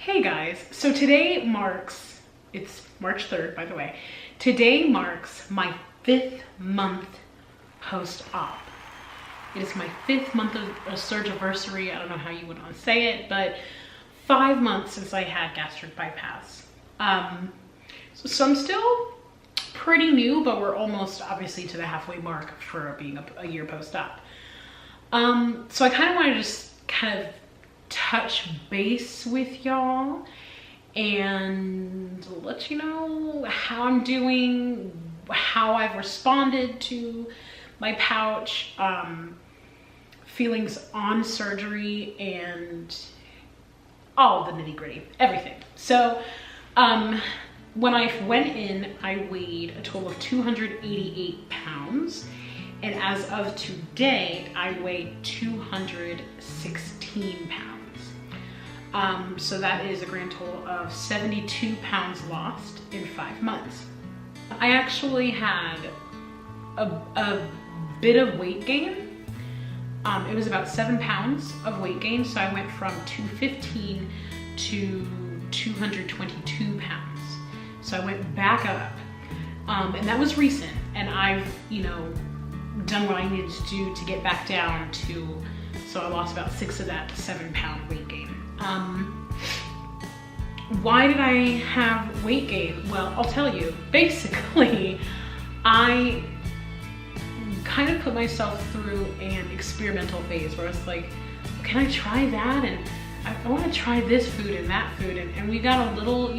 Hey guys, so today marks, it's March 3rd by the way, today marks my 5th month post-op. It is my 5th month of surgiversary. I don't know how you would want to say it, but 5 months since I had gastric bypass. So I'm still pretty new, but we're almost obviously to the halfway mark for being a year post-op. So I kind of want to just kind of touch base with y'all and let you know how I'm doing, how I've responded to my pouch, feelings on surgery, and all the nitty-gritty, everything. So when I went in, I weighed a total of 288 pounds, and as of today I weigh 216 pounds. So that is a grand total of 72 pounds lost in 5 months. I actually had a bit of weight gain. It was about 7 pounds of weight gain. So I went from 215 to 222 pounds. So I went back up, and that was recent. And I've, done what I needed to do to get back down to, so I lost about 6 of that 7 pound weight gain. Why did I have weight gain? Well, I'll tell you. Basically, I kind of put myself through an experimental phase where I was like, can I try that? And I want to try this food and that food. And we got a little, a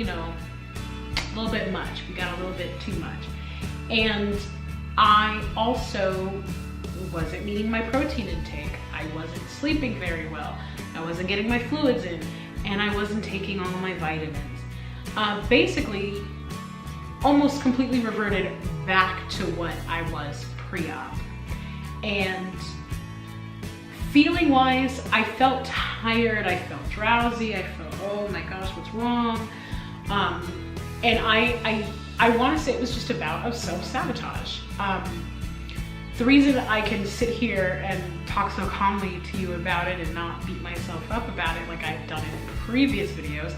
little bit much. We got a little bit too much. And I also wasn't meeting my protein intake. I wasn't sleeping very well. I wasn't getting my fluids in, and I wasn't taking all of my vitamins. Basically, almost completely reverted back to what I was pre-op. And feeling wise, I felt tired, I felt drowsy, I felt, oh my gosh, what's wrong? And I want to say it was just a bout of self-sabotage. The reason I can sit here and talk so calmly to you about it and not beat myself up about it like I've done in previous videos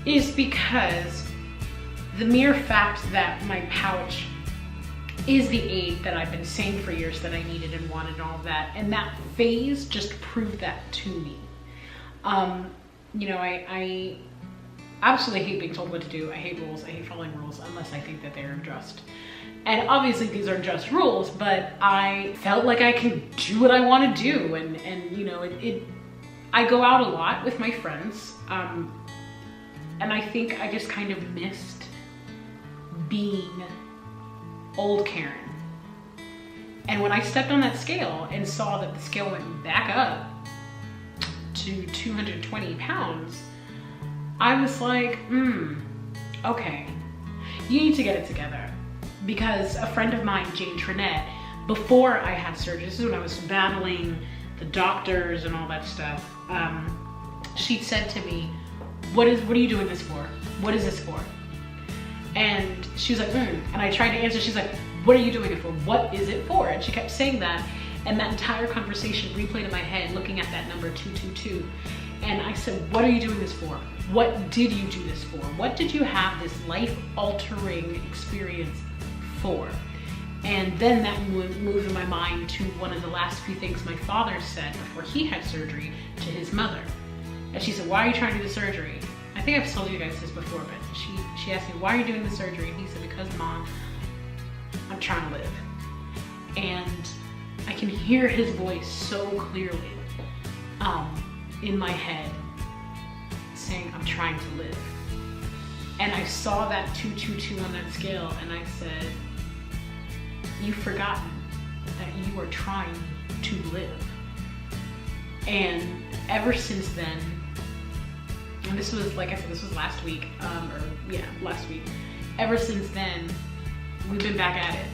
is because the mere fact that my pouch is the aid that I've been saying for years that I needed and wanted and all of that, and that phase just proved that to me. I absolutely hate being told what to do. I hate rules. I hate following rules unless I think that they're just. And obviously these are just rules, but I felt like I can do what I want to do. And I go out a lot with my friends. And I think I just kind of missed being old Karen. And when I stepped on that scale and saw that the scale went back up to 220 pounds, I was like, okay, you need to get it together. Because a friend of mine, Jane Trinette, before I had surgery, this is when I was battling the doctors and all that stuff, she said to me, what are you doing this for? What is this for? And she was like, and I tried to answer, she's like, what are you doing it for? What is it for? And she kept saying that, and that entire conversation replayed in my head, looking at that number 222. And I said, what are you doing this for? What did you do this for? What did you have this life-altering experience for? And then that moved in my mind to one of the last few things my father said before he had surgery to his mother. And she said, why are you trying to do the surgery? I think I've told you guys this before, but she asked me, why are you doing the surgery? And he said, because Mom, I'm trying to live. And I can hear his voice so clearly in my head saying, I'm trying to live. And I saw that 222 on that scale, and I said, you've forgotten that you are trying to live. And ever since then, and this was, like I said, this was last week, last week. Ever since then, we've been back at it.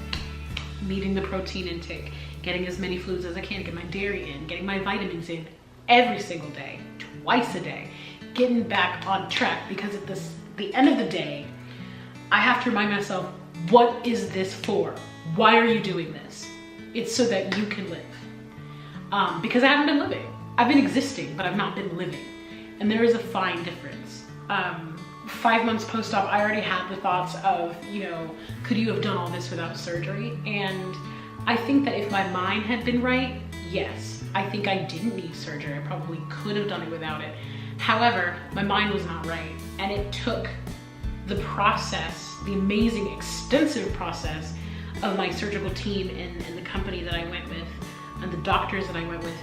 Meeting the protein intake, getting as many fluids as I can, get my dairy in, getting my vitamins in every single day, twice a day, getting back on track, because at the end of the day, I have to remind myself, what is this for? Why are you doing this? It's so that you can live. Because I haven't been living. I've been existing, but I've not been living. And there is a fine difference. 5 months post-op, I already had the thoughts of, you know, could you have done all this without surgery? And I think that if my mind had been right, yes. I think I didn't need surgery. I probably could have done it without it. However, my mind was not right. And it took the process, the amazing, extensive process of my surgical team and the company that I went with and the doctors that I went with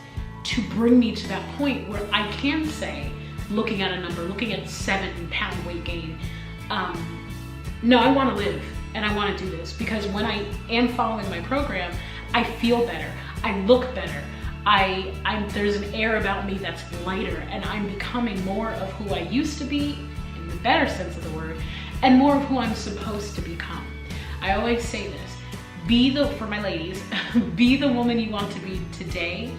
to bring me to that point where I can say, looking at a number, looking at 7-pound weight gain, no, I want to live and I want to do this, because when I am following my program, I feel better, I look better, there's an air about me that's lighter, and I'm becoming more of who I used to be, in the better sense of the word, and more of who I'm supposed to become. I always say this, for my ladies, be the woman you want to be today.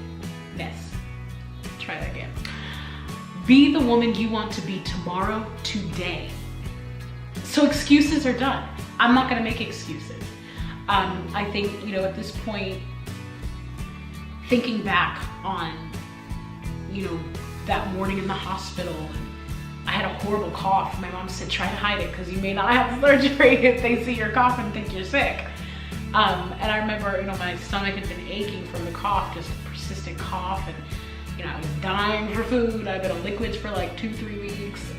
Yes, try that again. Be the woman you want to be tomorrow, today. So excuses are done. I'm not gonna make excuses. I think, you know, at this point, thinking back on, you know, that morning in the hospital, I had a horrible cough. My mom said, try to hide it because you may not have surgery if they see your cough and think you're sick. And I remember, you know, my stomach had been aching from the cough, just a persistent cough, and you know, I was dying for food. I've been on liquids for like 2-3 weeks,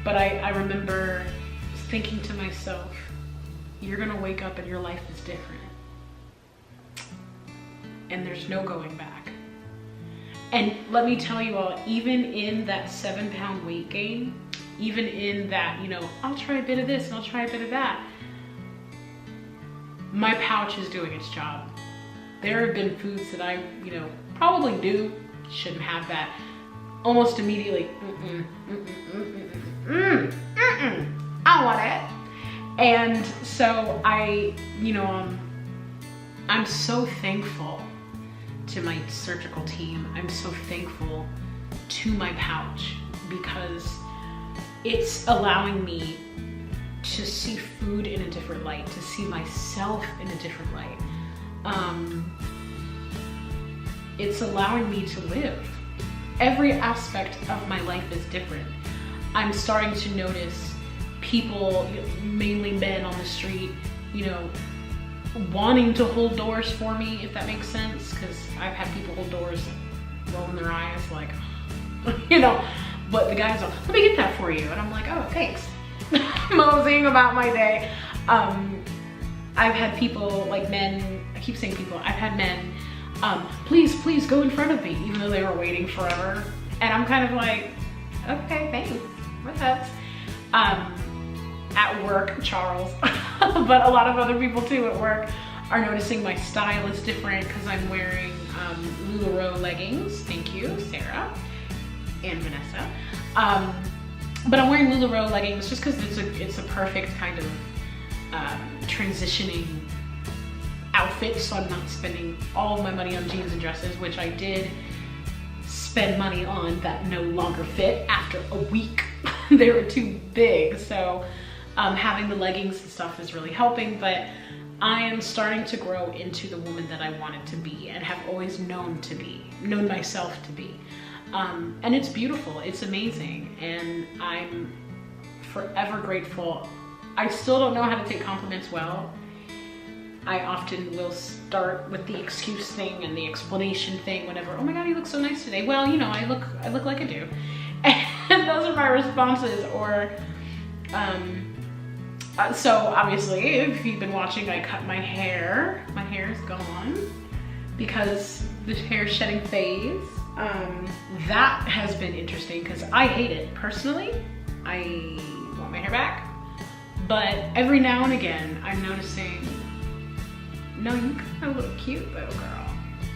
but I remember thinking to myself, you're gonna wake up and your life is different. And there's no going back. And let me tell you all, even in that 7-pound weight gain, even in that, you know, I'll try a bit of this and I'll try a bit of that, my pouch is doing its job. There have been foods that I, you know, probably shouldn't have that. Almost immediately, I want it. And so I'm so thankful to my surgical team. I'm so thankful to my pouch, because it's allowing me to see food in a different light, to see myself in a different light. It's allowing me to live. Every aspect of my life is different. I'm starting to notice people, mainly men on the street, you know, wanting to hold doors for me, if that makes sense, because I've had people hold doors rolling their eyes like, you know, but the guys are, let me get that for you. And I'm like, oh, thanks. Moseying about my day. I've had people, like men, I keep saying people, I've had men, please go in front of me, even though they were waiting forever. And I'm kind of like, okay, thanks, what's up? At work, Charles, but a lot of other people too at work are noticing my style is different because I'm wearing LuLaRoe leggings. Thank you, Sarah and Vanessa. But I'm wearing LuLaRoe leggings just because it's a perfect kind of transitioning outfit, so I'm not spending all of my money on jeans and dresses, which I did spend money on that no longer fit after a week. They were too big, so having the leggings and stuff is really helping, but I am starting to grow into the woman that I wanted to be and have always known myself to be. And it's beautiful, it's amazing, and I'm forever grateful. I still don't know how to take compliments well. I often will start with the excuse thing and the explanation thing whenever, oh my God, you look so nice today. Well, you know, I look like I do. And those are my responses. Or, so obviously, if you've been watching, I cut my hair. My hair is gone because the hair shedding phase. That has been interesting because I hate it personally. I want my hair back. But every now and again, I'm noticing, no, you kind of look cute though, girl.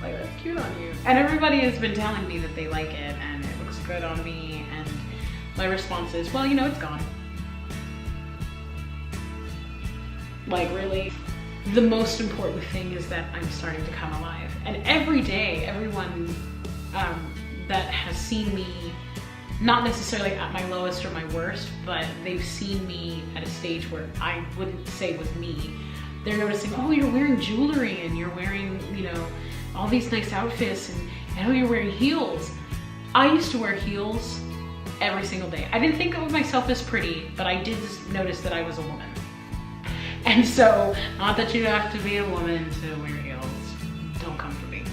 Like, that's cute on you. And everybody has been telling me that they like it and it looks good on me. And my response is, well, you know, it's gone. Like, really? The most important thing is that I'm starting to come alive. And every day, everyone that has seen me, not necessarily at my lowest or my worst, but they've seen me at a stage where I wouldn't say was me. They're noticing, oh, you're wearing jewelry and you're wearing, you know, all these nice outfits, and oh, you're wearing heels. I used to wear heels every single day. I didn't think of myself as pretty, but I did notice that I was a woman. And so, not that you have to be a woman to wear heels, don't come for me.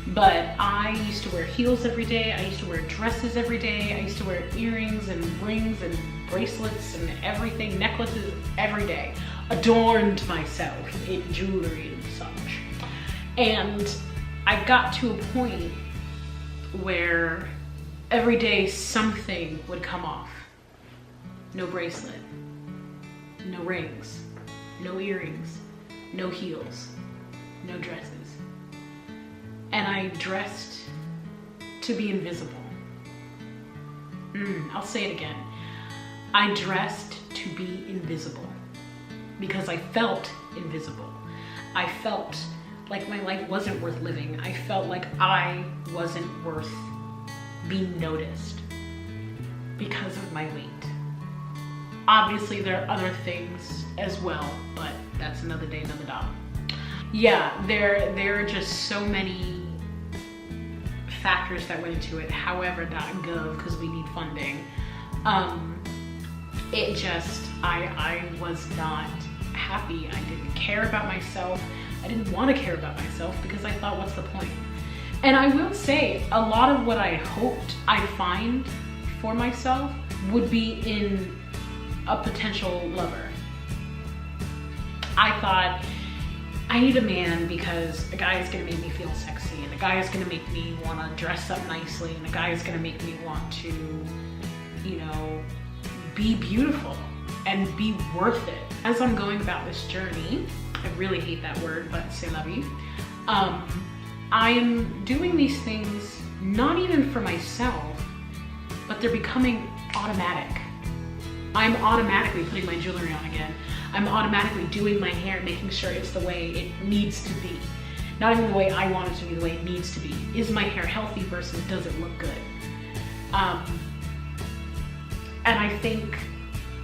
But I used to wear heels every day, I used to wear dresses every day, I used to wear earrings and rings and bracelets and everything, necklaces every day. Adorned myself in jewelry and such. And I got to a point where every day something would come off. No bracelet, no rings, no earrings, no heels, no dresses. And I dressed to be invisible. I'll say it again. I dressed to be invisible because I felt invisible. I felt like my life wasn't worth living. I felt like I wasn't worth being noticed because of my weight. Obviously, there are other things as well, but that's another day, another dollar. Yeah, there are just so many factors that went into it. However.gov, because we need funding. It just, I was not happy. I didn't care about myself. I didn't want to care about myself because I thought, what's the point? And I will say, a lot of what I hoped I'd find for myself would be in a potential lover. I thought, I need a man because a guy is gonna make me feel sexy, and a guy is gonna make me wanna dress up nicely, and a guy is gonna make me want to, you know, be beautiful and be worth it. As I'm going about this journey, I really hate that word, but c'est la vie. I am doing these things not even for myself, but they're becoming automatic. I'm automatically putting my jewelry on again. I'm automatically doing my hair, making sure it's the way it needs to be. Not even the way I want it to be, the way it needs to be. Is my hair healthy versus does it look good? And I think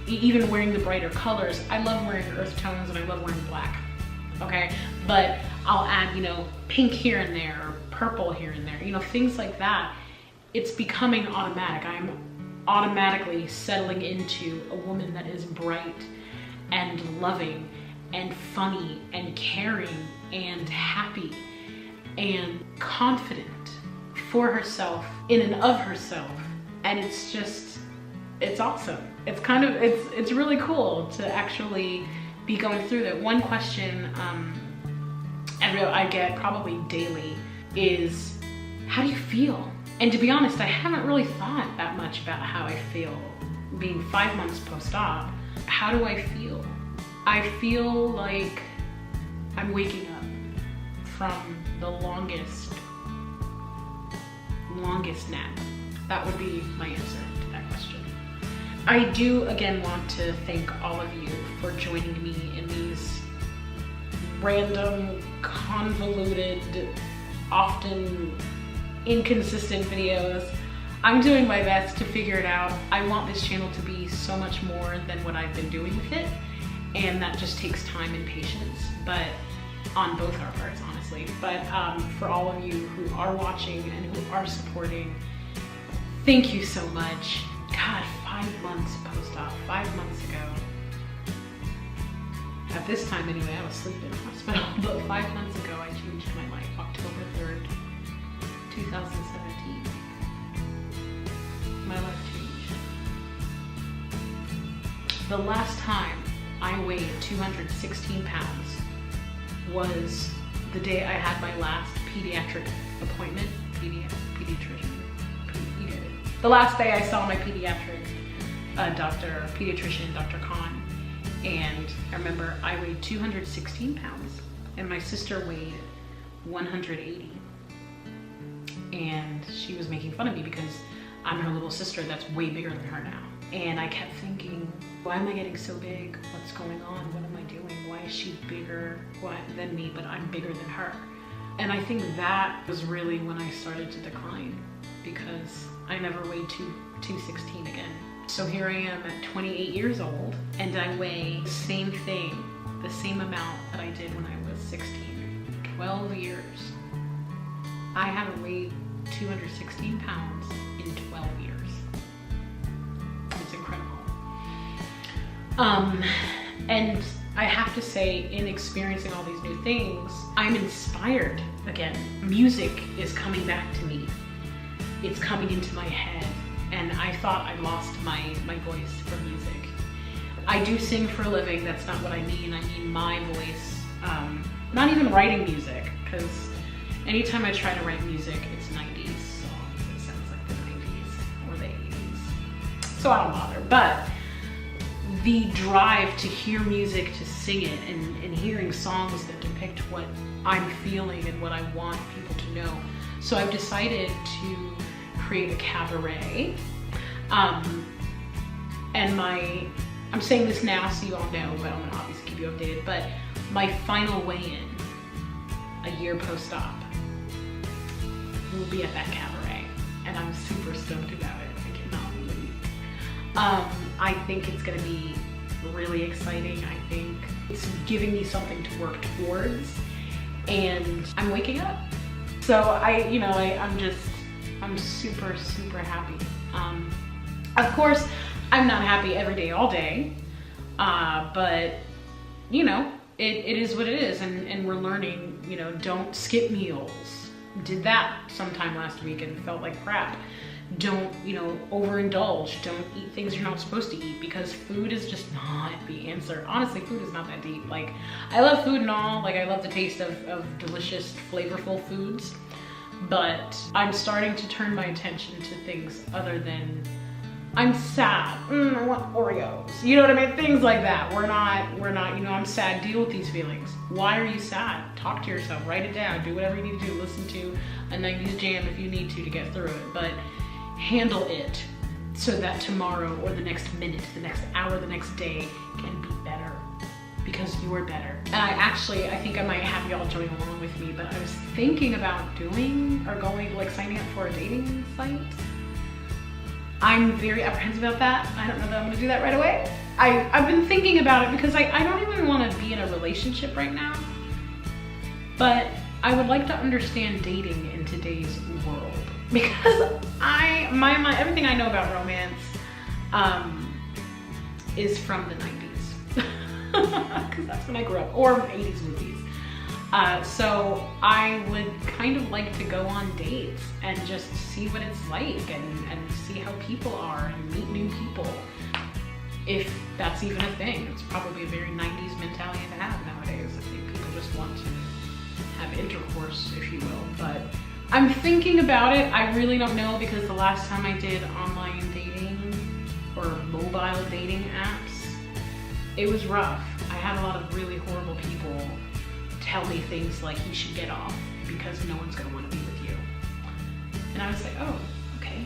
even wearing the brighter colors, I love wearing earth tones and I love wearing black, okay? But I'll add, you know, pink here and there, or purple here and there, you know, things like that. It's becoming automatic. I'm automatically settling into a woman that is bright and loving and funny and caring and happy and confident for herself, in and of herself. And it's just, it's awesome. It's kind of, it's really cool to actually be going through that. One question I get probably daily is, how do you feel? And to be honest, I haven't really thought that much about how I feel. Being 5 months post-op, how do I feel? I feel like I'm waking up from the longest nap. That would be my answer to that question. I do again want to thank all of you for joining me in these random, convoluted, often inconsistent videos. I'm doing my best to figure it out. I want this channel to be so much more than what I've been doing with it, and that just takes time and patience, but on both our parts, honestly. But for all of you who are watching and who are supporting, thank you so much. God, 5 months post-op, 5 months ago. At this time anyway, I was sleeping in the hospital, but 5 months ago I changed my life, October 3rd, 2017. My life changed. The last time I weighed 216 pounds was the day I had my last pediatric appointment, pediatrician. You get it. The last day I saw my pediatrician, Dr. Khan, and I remember I weighed 216 pounds and my sister weighed 180. And she was making fun of me because I'm her little sister that's way bigger than her now. And I kept thinking, why am I getting so big? What's going on? What am I doing? Why is she bigger than me, but I'm bigger than her? And I think that was really when I started to decline, because I never weighed 216 again. So here I am at 28 years old, and I weigh the same thing, the same amount that I did when I was 16. 12 years. I haven't weighed 216 pounds in 12 years. And I have to say, in experiencing all these new things, I'm inspired again. Music is coming back to me. It's coming into my head. And I thought I lost my voice for music. I do sing for a living. That's not what I mean. I mean my voice. Not even writing music, because anytime I try to write music, it's 90s songs. It sounds like the 90s or the 80s. So I don't bother. But the drive to hear music, to sing it, and hearing songs that depict what I'm feeling and what I want people to know. So I've decided to create a cabaret. And I'm saying this now so you all know, but I'm gonna obviously keep you updated, but my final weigh-in, a year post-op, will be at that cabaret. And I'm super stoked about it. I cannot believe. I think it's gonna be really exciting. I think it's giving me something to work towards, and I'm waking up. So I'm super, super happy. Of course, I'm not happy every day, all day, but you know, it is what it is, and we're learning, you know, don't skip meals. Did that sometime last week and felt like crap. Don't, you know, overindulge. Don't eat things you're not supposed to eat, because food is just not the answer. Honestly, food is not that deep. Like, I love food and all, like I love the taste of delicious, flavorful foods, but I'm starting to turn my attention to things other than, I'm sad, I want Oreos. You know what I mean? Things like that. We're not, you know, I'm sad, deal with these feelings. Why are you sad? Talk to yourself, write it down, do whatever you need to do, listen to a 90s jam if you need to get through it, but handle it so that tomorrow or the next minute, the next hour, the next day can be better, because you are better. And I think I might have y'all join along with me, but I was thinking about signing up for a dating site. I'm very apprehensive about that. I don't know that I'm gonna do that right away. I've been thinking about it because I don't even want to be in a relationship right now, but I would like to understand dating in today's world, because everything I know about romance is from the 90s, because that's when I grew up, or 80s movies. So I would kind of like to go on dates and just see what it's like, and see how people are, and meet new people. If that's even a thing. It's probably a very 90s mentality to have nowadays. I think people just want to have intercourse, if you will. But I'm thinking about it. I really don't know, because the last time I did online dating or mobile dating apps, it was rough. I had a lot of really horrible people tell me things like, you should get off because no one's gonna want to be with you. And I was like, oh, okay.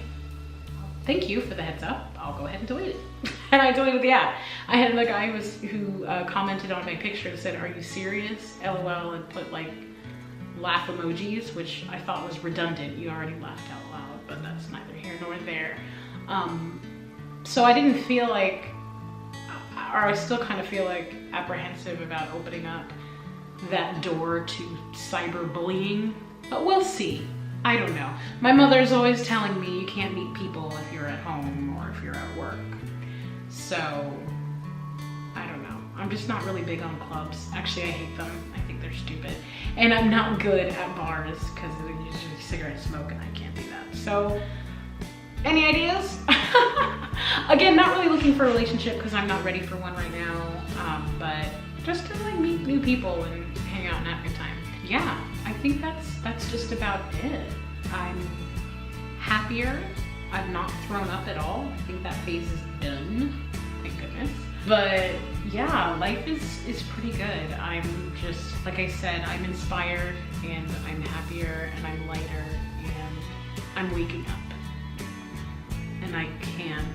Thank you for the heads up. I'll go ahead and delete it. And I deleted the app. I had a guy who commented on my picture and said, "Are you serious? LOL," and put like laugh emojis, which I thought was redundant. You already laughed out loud, but that's neither here nor there. So I didn't feel like, or I still kind of feel like apprehensive about opening up that door to cyberbullying, but we'll see. I don't know. My mother's always telling me you can't meet people if you're at home or if you're at work. So, I don't know. I'm just not really big on clubs. Actually, I hate them. I think they're stupid. And I'm not good at bars because there's usually cigarette smoke and I can't do that. So, any ideas? Again, not really looking for a relationship because I'm not ready for one right now, but just to like meet new people and hang out and have a good time. Yeah, I think that's just about it. I'm happier. I've not thrown up at all. I think that phase is done, thank goodness. But yeah, life is pretty good. I'm just, like I said, I'm inspired and I'm happier and I'm lighter and I'm waking up. And I can't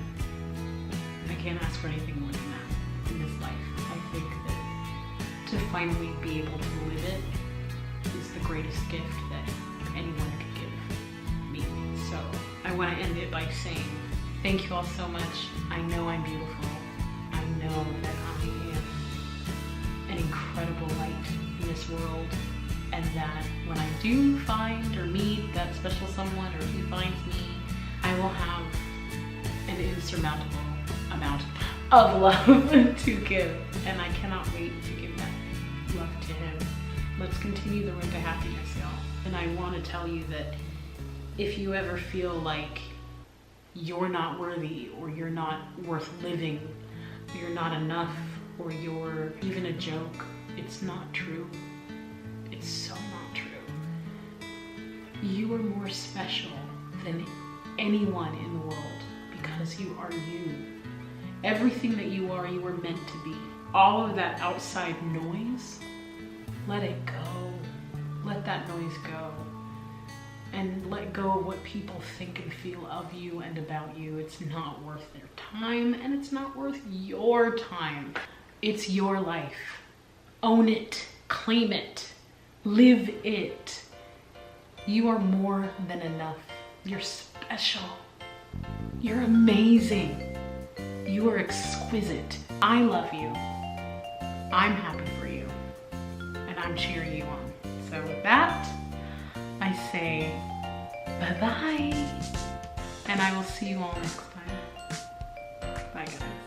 ask for anything more than that in this life. I think that to finally be able to live it is the greatest gift that anyone could give me. So I want to end it by saying thank you all so much. I know I'm beautiful. I know that I am an incredible light in this world, and that when I do find or meet that special someone, or he finds me, I will have an insurmountable amount of power. of love to give. And I cannot wait to give that love to him. Let's continue the road to happiness, y'all. And I want to tell you that if you ever feel like you're not worthy, or you're not worth living, or you're not enough, or you're even a joke, it's not true. It's so not true. You are more special than anyone in the world because you are you. Everything that you are meant to be. All of that outside noise, let it go. Let that noise go. And let go of what people think and feel of you and about you. It's not worth their time, and it's not worth your time. It's your life. Own it, claim it, live it. You are more than enough. You're special. You're amazing. You are exquisite. I love you. I'm happy for you. And I'm cheering you on. So with that, I say bye-bye. And I will see you all next time. Bye, guys.